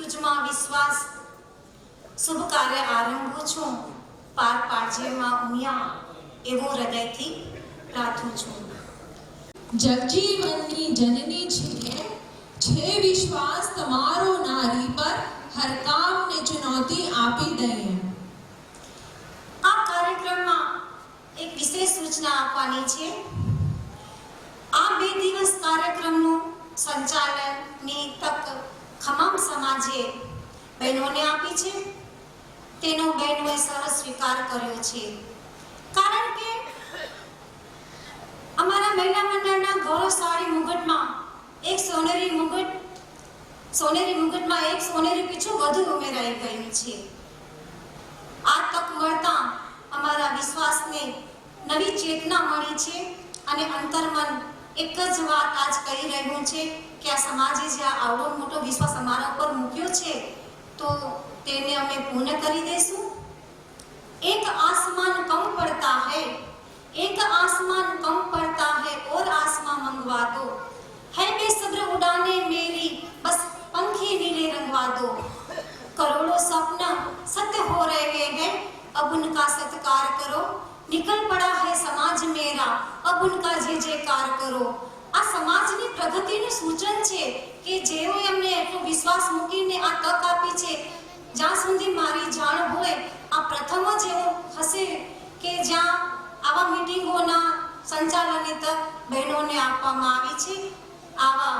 તુજમાં વિશ્વાસ શુભ કાર્ય આરંભું છું, પાર પાડજે માં ઉમિયા એવો હૃદયથી પ્રાર્થું છું. જગજીવનની જનની છે વિશ્વાસ તમારો નારી પર, હર કામને ચુનૌતી આપી દઈએ. આ કાર્યક્રમમાં એક વિશેષ સૂચના આપવાની છે. આ 2 દિવસ કાર્યક્રમનું સંચાલનની તક ખમામ સમાજે બહેનોને આપી છે. તેનો બહેનોએ સરસ સ્વીકાર કર્યો છે. કારણ કે અમારા મહિલા મંડળના ગૌરવશાળી મુગટમાં એક સોનેરી મુગટમાં એક સોનેરી પીછું વધુ ઉમેરાઈ ગયું છે. આ તક મળતા અમારા વિશ્વાસને નવી ચેતના મળી છે અને અંતર્મન એક જ વાત આજ કહી રહ્યું છે કે આ સમાજે જે આવડો મોટો વિશ્વાસ અમારા ઉપર મૂક્યો છે તો તેને અમે પૂર્ણ કરી દેશું. एक आसमान कम पड़ता है, एक आसमान कम पड़ता है और आसमान मंगवा दो, है बेसब्र उड़ाने मेरी बस पंखी नीले रंगवा दो. करोड़ों सपना सत्य हो रहे हैं, अब उनका सत्कार करो. निकल पड़ा है समाज मेरा, अब उनका जय जयकार करो. આ સમાજની પ્રગતિનું સૂચન છે કે જેઓએ અમને એટલો વિશ્વાસ મૂકીને આ તક આપી છે. જ્યાં સુધી મારી જાણ હોય આ પ્રથમ જ એવું હશે કે જ્યાં આવા મીટિંગોના સંચાલનની તક બહેનોને આપવામાં આવી છે. આવા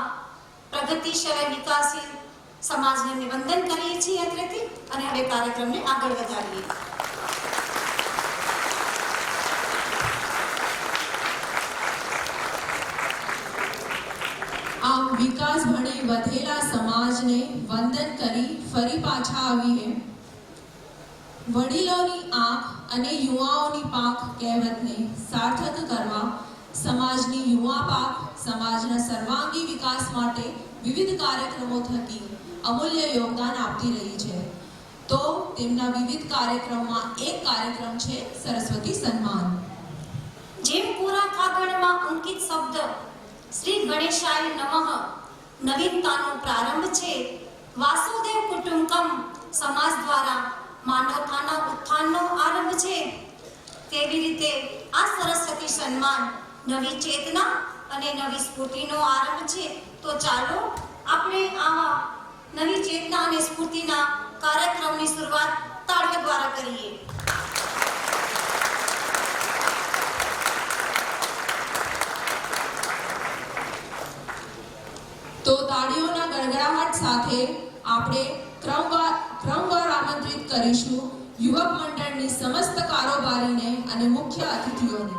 પ્રગતિશીલ વિકાસશીલ સમાજને વંદન કરીએ છીએ અત્રેથી અને હવે કાર્યક્રમને આગળ વધારીએ. આમ વિકાસ ભણી વધેલા સમાજને વંદન કરી ફરી પાછા આવીએ. વડીલોની આંખ અને યુવાઓની પાંખ કહેવતને સાર્થક કરવા સમાજની યુવા પાંખ સમાજના સર્વાંગી વિકાસ માટે વિવિધ કાર્યક્રમો થકી અમૂલ્ય યોગદાન આપતી રહી છે. તો તેમના વિવિધ કાર્યક્રમમાં એક કાર્યક્રમ છે સરસ્વતી સન્માન. જેમ પૂરા કાગળમાં અંકિત શબ્દ શ્રી ગણેશાય નમઃ નવીનતાનો પ્રારંભ છે. વાસુદેવ કુટુંબકમ સમાજ દ્વારા માનવતાના ઉત્થાનનો આરંભ છે. તેવી રીતે આ સરસ્વતી સન્માન નવી ચેતના અને નવી સ્ફૂર્તિનો આરંભ છે. તો ચાલો આપણે આવા નવી ચેતના અને સ્ફૂર્તિના કાર્યક્રમની શરૂઆત તાળીઓ દ્વારા કરીએ. તો તાળીઓના ગડગડાટ સાથે આપણે ક્રમવાર આમંત્રિત કરીશું યુવક મંડળની સમસ્ત કારોબારીને અને મુખ્ય અતિથિઓને.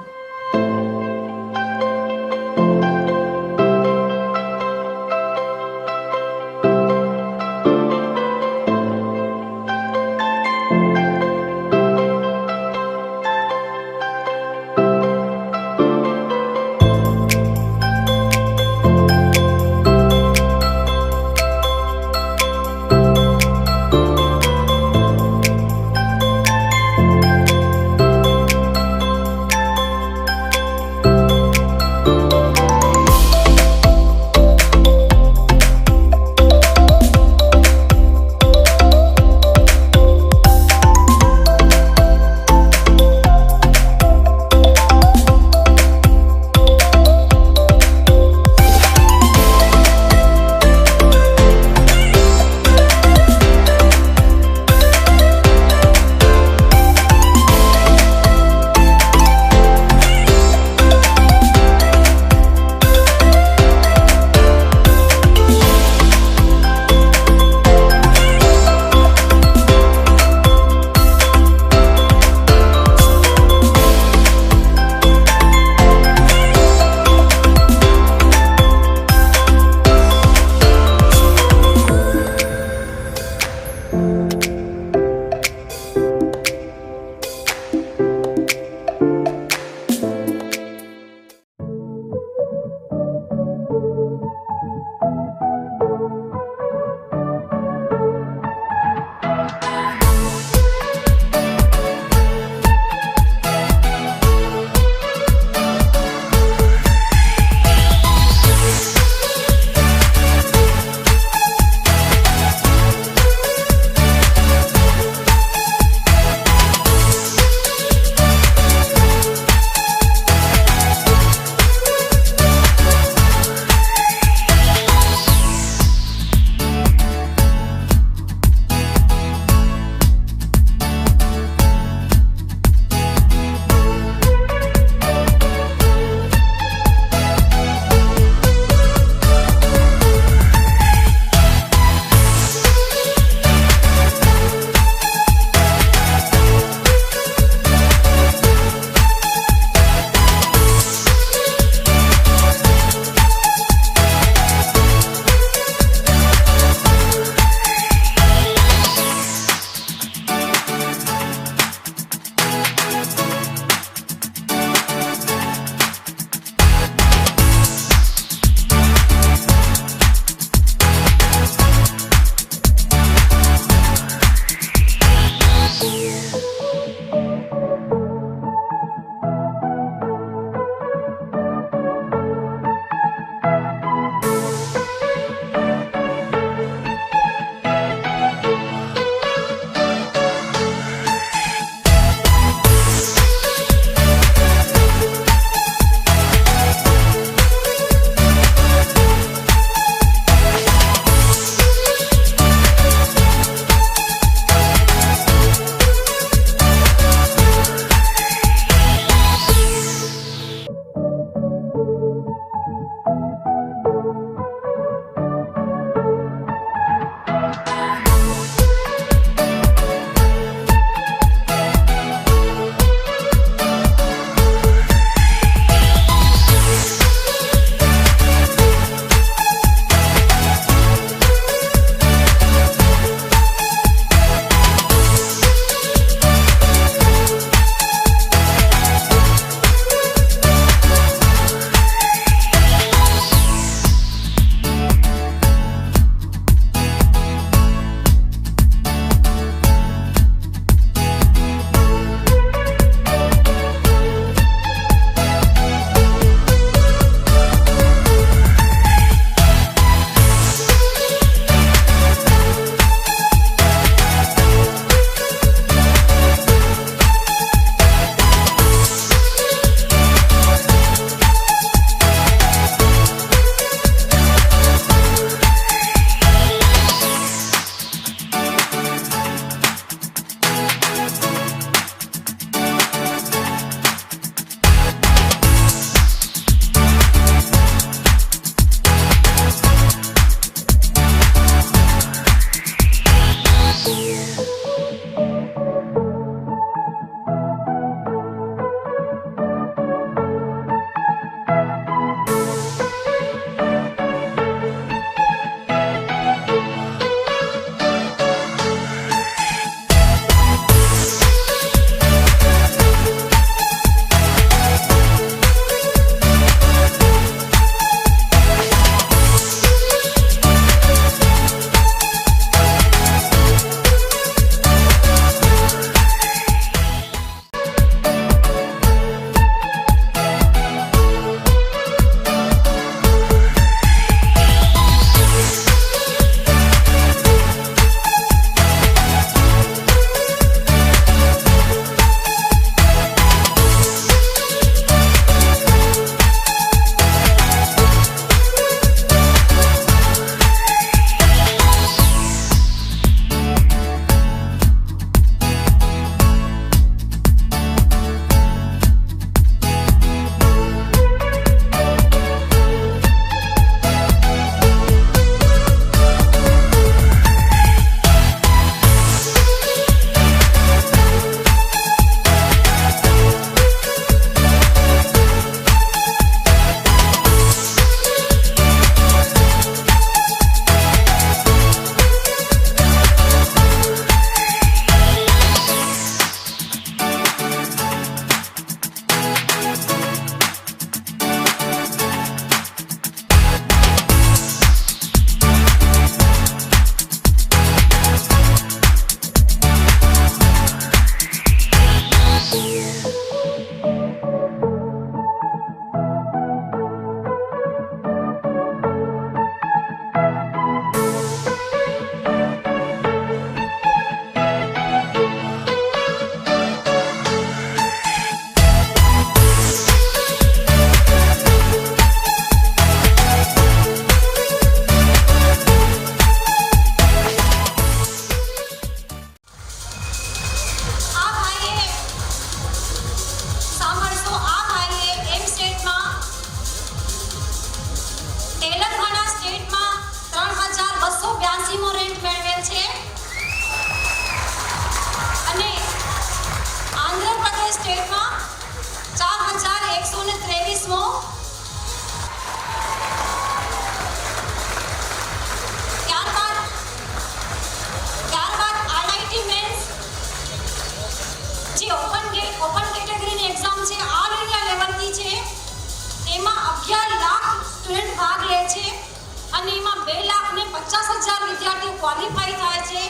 50,000 વિદ્યાર્થીઓ ક્વોલિફાય થાય છે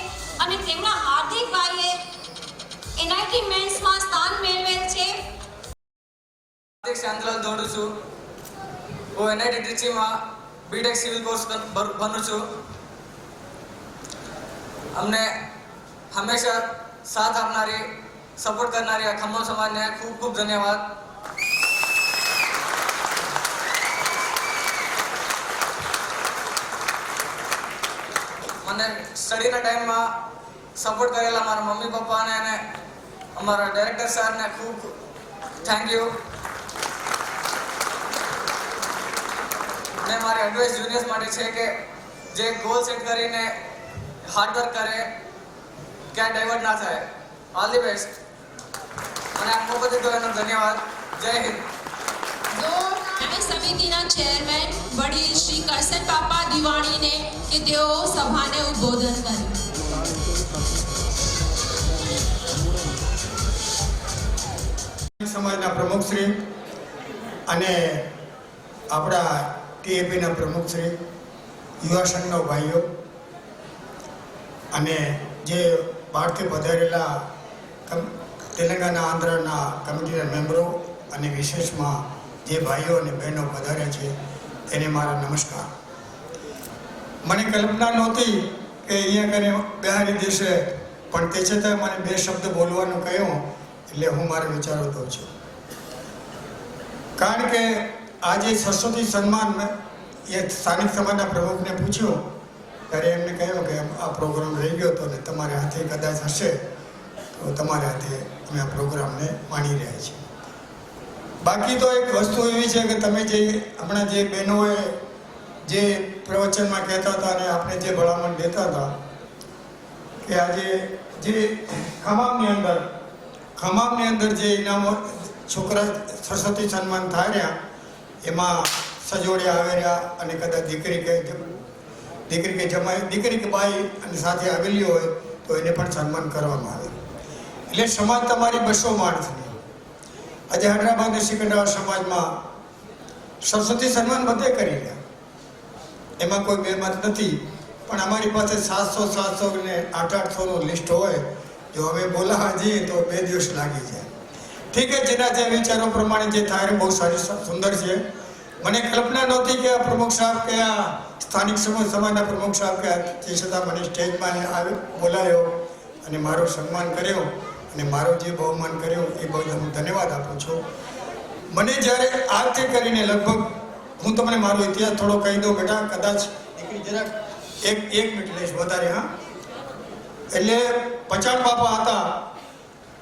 અને તેમના હાર્દિકભાઈએ NIT મેન્સમાં સ્થાન મેળવેલ છે. હાર્દિક શાંતલાલ દોડું છું. હું NIT ટ્રિચીમાં BTech સિવિલ કોર્સ ભણું છું. અમને હંમેશા સાથ આપનારી, સપોર્ટ કરનારી આ ખમ્મમ સમાજને ખૂબ ખૂબ ધન્યવાદ. મને સ્ટડીના ટાઈમમાં સપોર્ટ કરેલા મારા મમ્મી પપ્પાને અને અમારા ડાયરેક્ટર સરને ખૂબ થેન્ક યુ. મેં મારી એડવાઇસ જુનિયર્સ માટે છે કે જે ગોલ સેટ કરીને હાર્ડવર્ક કરે, ક્યાં ડાયવર્ટ ના થાય. All the best. અને આ મોકો દીધો એનો ધન્યવાદ. જય હિન્દ. અને સમિતિના ચેરમેન વડીલ શ્રી કરસન બાપા દિવાણીને કે તેઓ સભાને ઉદ્બોધન કર્યું. સમાજના પ્રમુખશ્રી અને આપણા TAPના પ્રમુખશ્રી, યુવા સંઘના ભાઈઓ અને જે બહારથી પધારેલા તેલંગાના આંધ્રના કમિટીના મેમ્બરો અને વિશેષમાં જે ભાઈઓ અને બહેનો પધાર્યા છે તેને મારા નમસ્કાર. મને કલ્પના નહોતી કે અહીંયા કને બિહારી દેશે, પણ તે છતાં મને 2 શબ્દ બોલવાનું કહ્યું એટલે હું મારા વિચારો દઉં છું. કારણ કે આજે સરસ્વતી સન્માન એ સ્થાનિક સમાજના પ્રમુખને પૂછ્યું ત્યારે એમને કહ્યું કે આ પ્રોગ્રામ રહી ગયો હતો ને તમારે હાથે કદાચ હશે તો તમારા હાથે અમે આ પ્રોગ્રામને માણી રહ્યા છીએ. બાકી તો એક વસ્તુ એવી છે કે તમે જે હમણાં જે બહેનોએ જે પ્રવચનમાં કહેતા હતા અને આપણે જે ભલામણ દેતા હતા કે આજે જે ખમામની અંદર જે ઇનામો છોકરા સરસ્વતી સન્માન થાય રહ્યા એમાં સજોડ્યા આવેલા અને કદાચ દીકરી કે બાઈ અને સાથે આવેલી હોય તો એને પણ સન્માન કરવામાં આવે. એટલે સમાજ તમારી 200 માણસની આજે હૈદરાબાદ અને સિકંદરાબાદ સમાજમાં સરસ્વતી સન્માન બધે કરી રહ્યા, એમાં કોઈ બેમત નથી. પણ અમારી પાસે 700 ને 800-800નું લિસ્ટ હોય. જો અમે બોલાવા જઈએ તો 2 દિવસ લાગી જાય. ઠીક છે, જેના જે વિચારો પ્રમાણે જે થાય બહુ સારી સુંદર છે. મને કલ્પના નહોતી કે આ પ્રમુખ સાહેબ કે આ સ્થાનિક સમાજના પ્રમુખ સાહેબ કે તે છતાં મને સ્ટેજમાં બોલાયો અને મારું સન્માન કર્યો અને મારો જે બહુમાન કર્યો એ બદલ હું ધન્યવાદ આપું છું. મને જ્યારે આજથી કરીને લગભગ હું તમને મારો ઇતિહાસ થોડો કહી દઉં બેટા, કદાચ દીકરી જરાક એક મિનિટ લઈશ વધારે. હા, એટલે પચાણ બાપા હતા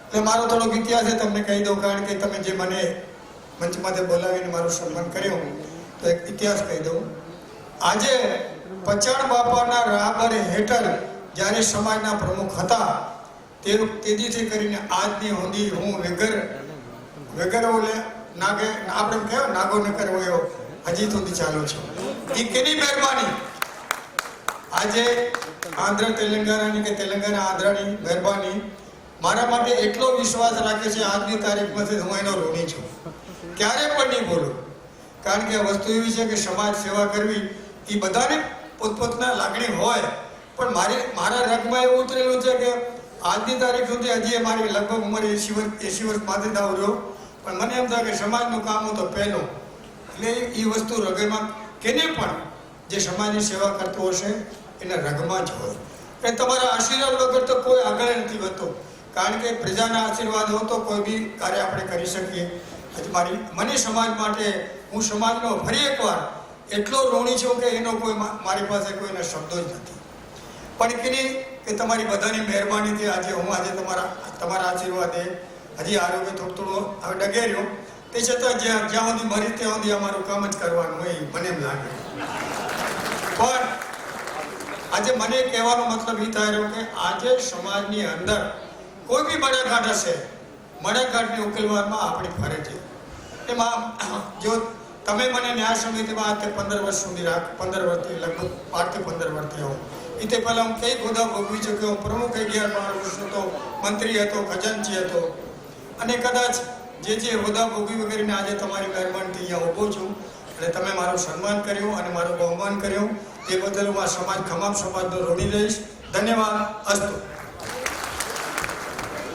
એટલે મારો થોડોક ઇતિહાસ તમને કહી દઉં, કારણ કે તમે જે મને મંચમાંથી બોલાવીને મારું સન્માન કર્યું તો એક ઇતિહાસ કહી દઉં. આજે પચાણ બાપાના રાહબર હેઠળ જ્યારે સમાજના પ્રમુખ હતા તેદીથી કરીને આજની સુધી હું વગર ઓલે નાગે આપણે કહેવાય નાગો ન કરવો એવો હજી સુધી ચાલુ છું. એ કેની મહેરબાની? આજે આંધ્ર તેલંગાણાની કે તેલંગાણા આંધ્રાની મહેરબાની મારા માટે એટલો વિશ્વાસ રાખે છે. આજની તારીખમાંથી હું એનો ઋણી છું, ક્યારે પણ નહીં બોલું. કારણ કે આ વસ્તુ એવી છે કે સમાજ સેવા કરવી એ બધાને પોતપોતના લાગણી હોય, પણ મારા રગમાં એવું ઉતરેલું છે કે આજની તારીખ સુધી હજી મારી લગભગ ઉંમર 80 વર્ષ માથે દાવ રહ્યો, પણ મને એમ થાય કે સમાજનું કામ હું તો પહેલો. એટલે એ વસ્તુ રગમાં કેને પણ જે સમાજની સેવા કરતો હશે એના રગમાં જ હોય. એ તમારા આશીર્વાદ વગર તો કોઈ આગળ નથી વધતો, કારણ કે પ્રજાના આશીર્વાદ હોય તો કોઈ બી કાર્ય આપણે કરી શકીએ. મને સમાજ માટે હું સમાજનો ફરી એકવાર એટલો ઋણી છું કે એનો કોઈ મારી પાસે કોઈના શબ્દો જ નથી. પણ કે તમારી બધાની મહેરબાનીથી આજે તમારા આશીર્વાદે હજી આરોગ્ય થોડું હવે ડગે રહ્યો. તે છતાં જ્યાં સુધી મરી ત્યાં સુધી અમારું કામ જ કરવાનું હોય મને એમ લાગે. પણ આજે મને કહેવાનો મતલબ એ થાય રહ્યો કે આજે સમાજની અંદર કોઈ બી મડાઘાટ હશે, મડાઘાટને ઉકેલવામાં આપણી ફરજ છે. એમાં જો તમે મને ન્યાય સમિતિમાં 15 વર્ષ સુધી 15 વર્ષથી લગભગ 12 થી 15 વર્ષથી આવું. એ તે પહેલાં હું કઈ હોદ્દા ભોગવી ચૂક્યો, પ્રમુખ 11 વર્ષ હતો, મંત્રી હતો, ખજાનચી હતો, અને કદાચ જે હોદ્દા ભોગવી વગેરેને આજે તમારી મહેરબાનીથી અહીંયા ઊભો છું. અને તમે મારું સન્માન કર્યું અને મારું બહુમાન કર્યું તે બદલ હું આ સમાજ ખમામ સમાજનો ઋણી રહીશ. ધન્યવાદ. અસ્તુ.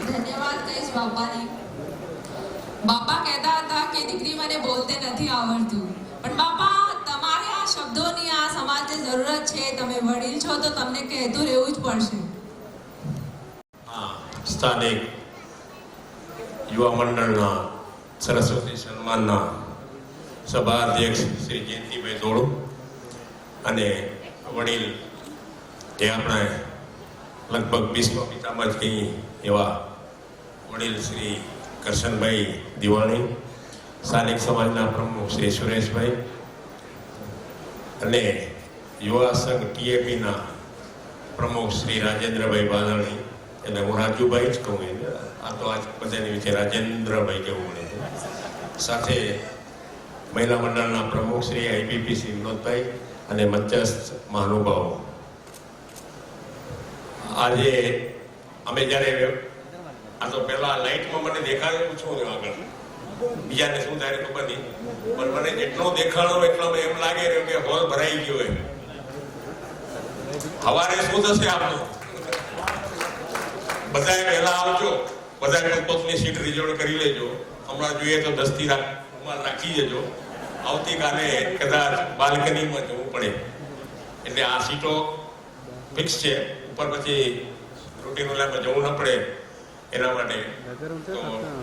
ધન્યવાદ કહીશ બાપાને. બાપા કહેતા હતા કે દીકરી મને બોલતે નથી આવડતું, પણ બાપા તમારે આ શબ્દોની આ સમાજને જરૂરત છે. તમે વડીલ છો તો તમને કહેતું રહેવું જ પડશે. સ્થાનિક યુવા મંડળના સરસ્વતી સન્માનના સભા અધ્યક્ષ શ્રી જયંતિભાઈ ધોળુ અને વડીલ જે આપણે લગભગ વિશ્વ પિતામાં જ કહીએ એવા વડીલ શ્રી કરશનભાઈ દિવાણી, સ્થાનિક સમાજના પ્રમુખ શ્રી સુરેશભાઈ અને યુવા સંઘ ટીએપીના પ્રમુખ શ્રી રાજેન્દ્રભાઈ બાદણી, એટલે હું રાજુભાઈ જ કહું, આ તો આજ બધાની વિશે રાજેન્દ્રભાઈ કહેવું મને, સાથે મહિલા મંડળના પ્રમુખ શ્રી આઈપીપીસી વિનોદભાઈ અને મંચસ્થ મહાનુભાવો. આજે અમે જ્યારે આ તો પહેલા લાઇટમાં મને દેખાડે પૂછવું આગળ, બીજાને શું થાય ખબર નહીં, પણ મને જેટલો દેખાડો એટલામાં એમ લાગે કે હોલ ભરાઈ ગયો હોય. સવારે શું થશે આપણું? બધાએ પહેલા આવજો, બધા પોતની સીટ રિઝર્વ કરી લેજો. હમણાં જોઈએ તો 10 થી રાખી દેજો. આવતીકાલે કદાચ બાલ્કનીમાં જવું પડે, એટલે આ સીટો ફિક્સ છે. ઉપર પછી રૂટીન ઓલામાં જવું ન પડે એના માટે તો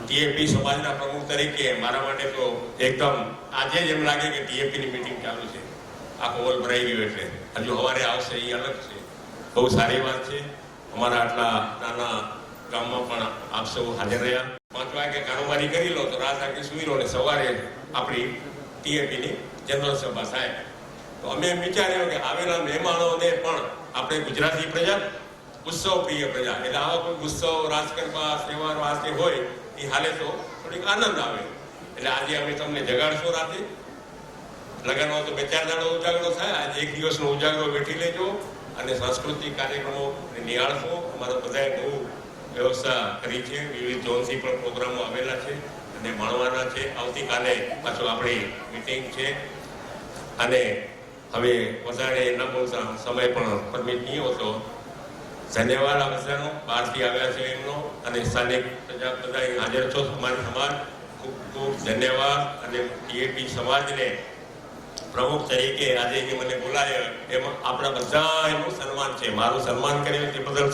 ટીએપી સમાજના પ્રમુખ તરીકે મારા માટે તો એકદમ આજે જ એમ લાગે કે ટીએપીની મીટિંગ ચાલુ છે. આખો હોલ ભરાઈ ગયો, એટલે હજુ સવારે આવશે એ અલગ છે. બહુ સારી વાત છે. અમારા આટલા નાના ગામમાં પણ આપ સૌ હાજર રહ્યા. 5 વાગે કારોબારી કરી લો તો રાત આખી સુઈ રહો ને સવારે આપણી ટીએપીની જનરલ સભા થાય. તો અમે એમ વિચાર્યું કે આવેલા મહેમાનોને પણ આપણે ગુજરાતી પ્રજા, ઉત્સવ પ્રિય પ્રજા, એટલે આવા કોઈ ઉત્સવ, રાસ ગરબા, તહેવાર વાસ્તે હોય એ હાલે તો થોડીક આનંદ આવે. એટલે આજે અમે તમને જગાડશો રાતે. લગ્નમાં તો 2-4 દાડો ઉજાગરો થાય, આજે 1 દિવસનો ઉજાગરો બેઠી લેજો અને સાંસ્કૃતિક કાર્યક્રમો નિહાળશો. અમારા બધાએ બહુ વ્યવસ્થા કરી છે. વિવિધ ઝોનથી પણ પ્રોગ્રામો આવેલા છે અને માણવાના છે. આવતીકાલે પાછો આપણી મીટિંગ છે અને હવે વધારે ન બોલતા સમય પણ પરમિટ નહીં હોતો. ધન્યવાદ આ બધાનો, બહારથી આવ્યા છે એમનો અને સ્થાનિક પ્રજા બધા હાજર છો. અમારી સમાજ ખૂબ ખૂબ ધન્યવાદ. અને ટીએપી સમાજને પ્રમુખ તરીકે આજે જે મને બોલાય એમાં આપણા બધા એનું સન્માન છે. મારું સન્માન કર્યું તે બદલ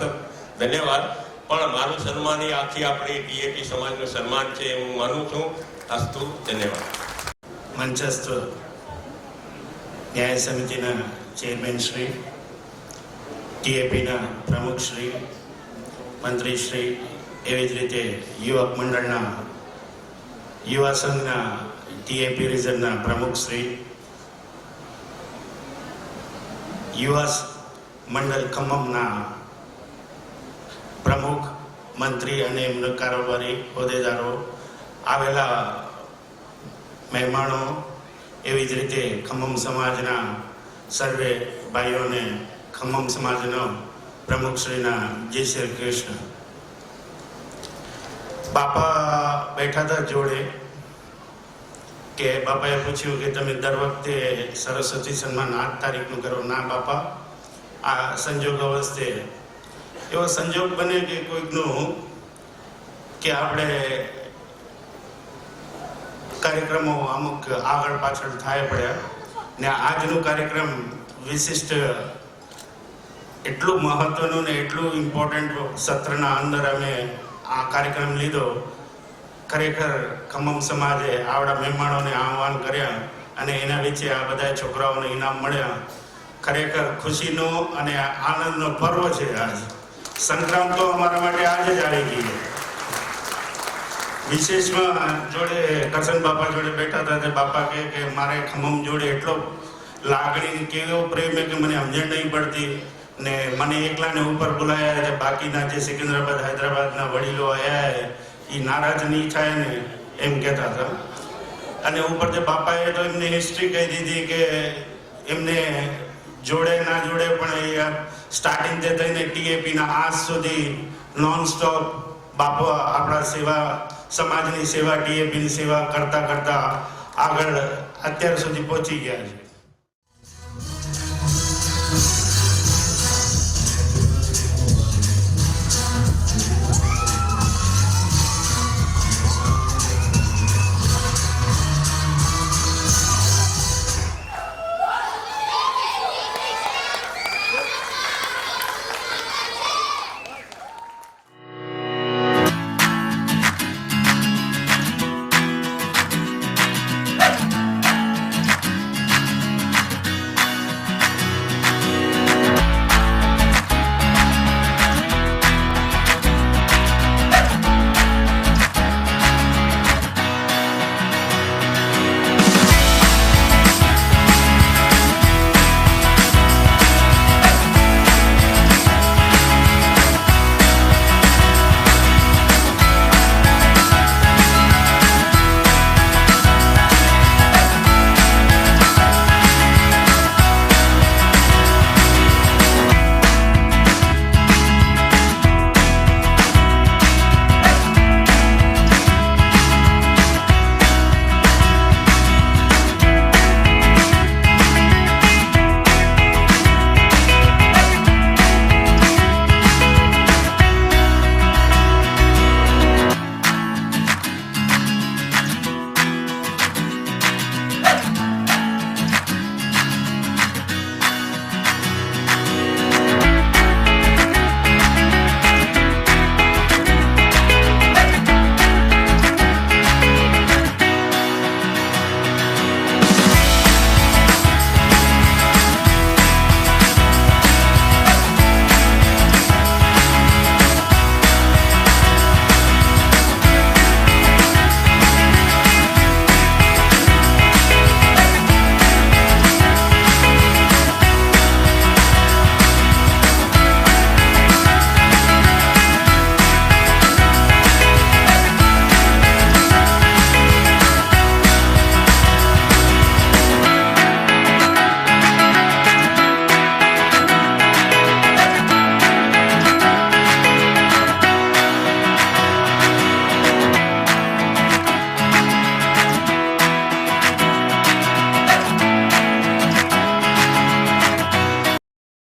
ધન્યવાદ, પણ મારું સન્માન એ આખી આપણી ટીએપી સમાજનું સન્માન છે હું માનું છું. અસ્તુ. ધન્યવાદ. મંચસ્થ ન્યાય સમિતિના ચેરમેન શ્રી, ટીએપીના પ્રમુખ શ્રી, મંત્રી શ્રી, એવી જ રીતે યુવક મંડળના, યુવા સંઘના ટીએપી રિઝનના પ્રમુખ શ્રી, યુવા મંડળ ખમ્મમના પ્રમુખ, મંત્રી અને એમના કારોબારી હોદ્દેદારો, આવેલા મહેમાનો, એવી જ રીતે ખમ્મમ સમાજના સર્વે ભાઈઓને, ખમ્મમ સમાજનો પ્રમુખશ્રીના જય શ્રી કૃષ્ણ. બાપા બેઠા હતા જોડે કે બાપાએ પૂછ્યું કે તમે દર વખતે સરસ્વતી સન્માન 8 તારીખનું કરો. ના બાપા, આ સંજોગ અવસ્થે એવો સંજોગ બને કે કોઈકનું કે આપણે કાર્યક્રમો અમુક આગળ પાછળ થાય પડ્યા ને આજનો કાર્યક્રમ વિશિષ્ટ એટલું મહત્વનું ને એટલું ઇમ્પોર્ટન્ટ સત્રના અંદર અમે આ કાર્યક્રમ લીધો. ખરેખર ખમ્મમ સમાજે આવડા મહેમાનોને આહ્વાન કર્યા અને એના વિશે આ બધા છોકરાઓને ઇનામ મળ્યા. ખરેખર ખુશીનો અને આનંદનો પર્વ છે. આજ સંક્રાંત તો અમારા માટે આજે જ આવી ગઈ. વિશેષમાં જોડે કરશન બાપા જોડે બેઠા હતા તે બાપા કહે કે મારે ખમ્મમ જોડે એટલો લાગણી કેવો પ્રેમ કે મને સમજણ નહીં પડતી ને મને એકલાને ઉપર બોલાયા છે. બાકીના જે સિકંદરાબાદ, હૈદરાબાદના વડીલો આવ્યા એ નારાજ નહીં થાય ને એમ કહેતા હતા. અને ઉપરથી બાપાએ તો એમને હિસ્ટ્રી કહી દીધી કે એમને જોડે ના જોડે પણ એ સ્ટાર્ટિંગથી થઈને ટીએપીના આજ સુધી નોન સ્ટોપ બાપા આપણા સેવા, સમાજની સેવા, ટીએપીની સેવા કરતા કરતા આગળ અત્યાર સુધી પહોંચી ગયા છે.